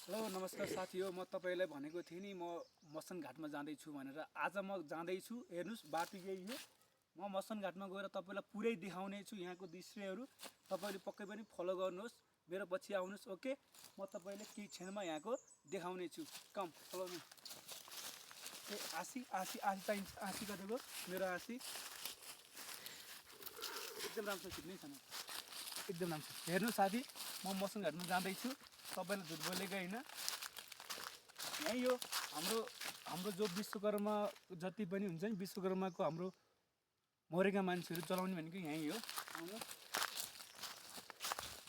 Hello नमस्कार साथीहो, म तपाईँलाई भनेको थिएँ नि म मसन घाटमा जाँदैछु भनेर। आज म जाँदैछु, हेर्नुहोस् बाटो यही हो। म मसन घाटमा गएर तपाईँलाई पुरै देखाउने छु यहाँको दृश्यहरू। तपाईँले पक्कै पनि फलो गर्नुहोस्, मेरो पछि आउनुहोस्। ओके, म तपाईँले केही क्षणमा यहाँको देखाउने छु। कम फलो मी। ए आसी आसी आसी चाहिन्छ, आसी कतिको मेरो आसी एकदम राम्रो खिच्नै छ, एकदम राम्रो। हेर्नुहोस् साथी, म मसन घाटमा जाँदैछु, तपाईँलाई झुट बोलेको होइन। यही हो हाम्रो हाम्रो जो विश्वकर्मा जति पनि हुन्छ नि, विश्वकर्माको हाम्रो मरेका मान्छेहरू चलाउने भनेको यहीँ हो। आउनु,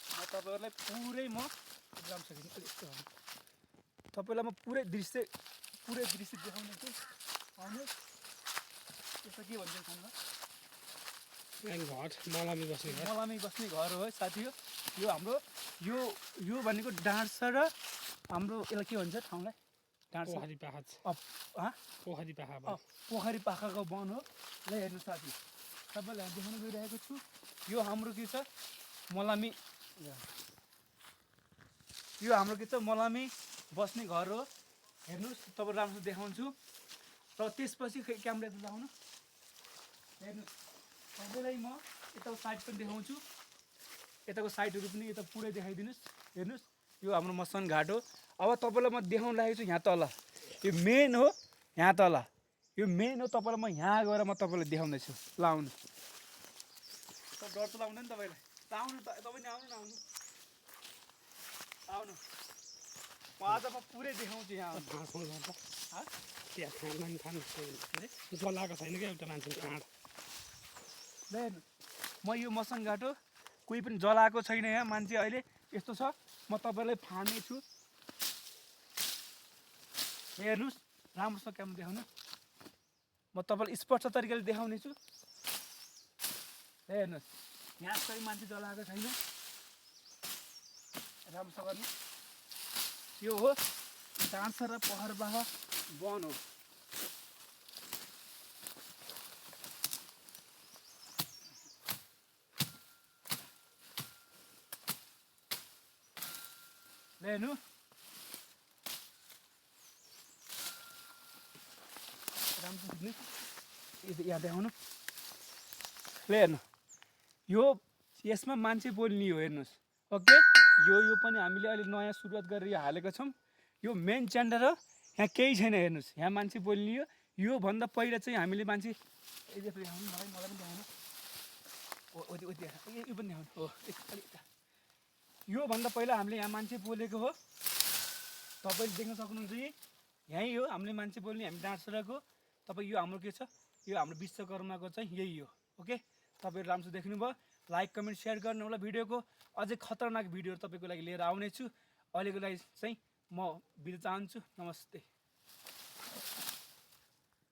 म तपाईँहरूलाई पुरै तपाईँलाई म पुरै दृश्य देखाउने छु। आउनुहोस्, यसो के भन्छ खानुमा मलामी बस्ने घर हो साथी हो। यो हाम्रो यो भनेको डाँडसा र हाम्रो यसलाई के भन्छ ठाउँलाई? पोखरी पाखाको वन हो। ल हेर्नु साथी, तपाईँलाई देखाउन गइरहेको छु। यो हाम्रो के छ, मलामी, यो हाम्रो के छ, मलामी बस्ने घर हो। हेर्नुहोस्, तपाईँ राम्रो देखाउँछु। र त्यसपछि क्यामेरा यता लाउनु। हेर्नुहोस्, तपाईँलाई म यताको साइड पनि देखाउँछु। यताको साइडहरू पनि यता पुरै देखाइदिनुहोस्। हेर्नुहोस्, यो हाम्रो मसन घाट हो। अब तपाईँलाई म देखाउन लागेको छु यहाँ तल, यो मेन हो। यहाँ तल यो मेन हो। तपाईँलाई म यहाँ गएर म तपाईँलाई देखाउँदैछु। ल आउनु, डर त लाउँदैन तपाईँलाई? आउनु, तपाईँ नि आउनु न, आउनु। म आज म पुरै देखाउँछु यहाँ। जलाएको छैन क्या एउटा मान्छे काँड। म यो मसन घाट हो, कोही पनि जलाएको छैन यहाँ मान्छे अहिले। यस्तो छ, म तपाईँलाई फार्ने छु। हेर्नुहोस्, राम्रोसँग क्यामेरा देखाउनु। म तपाईँलाई स्पष्ट तरिकाले देखाउने छु। हेर्नुहोस्, यहाँ कोही मान्छे जलाएको छैन। राम्रोसँग गर्नु। यो हो डाँडसा र पहरबाह वन हो। हेर्नु, राम्रो यहाँ देखाउनु। हेर्नु, यो यसमा मान्छे बोल्ने हो। हेर्नुहोस्, ओके। यो पनि हामीले अहिले नयाँ सुरुवात गरेर यो हालेको छौँ। यो मेन च्यान्डर हो, यहाँ केही छैन। हेर्नुहोस्, यहाँ मान्छे बोल्ने हो। योभन्दा पहिला चाहिँ हामीले मान्छे देखाउनु, मलाई पनि देखाउनु। यो पनि देखाउनु हो। योभन्दा पहिला हामीले यहाँ मान्छे बोलेको हो। तपाईँले देख्न सक्नुहुन्छ कि यहीँ हो हामीले मान्छे बोल्ने, हामी डाँडसाको। तपाईँ यो हाम्रो के छ, यो हाम्रो विश्वकर्माको चाहिँ यही हो। ओके, तपाईँहरू राम्रो देख्नुभयो। लाइक कमेन्ट सेयर गर्नु होला। भिडियोको अझै खतरनाक भिडियोहरू तपाईँको लागि लिएर आउनेछु। अहिलेको लागि चाहिँ म बिदा चाहन्छु। नमस्ते।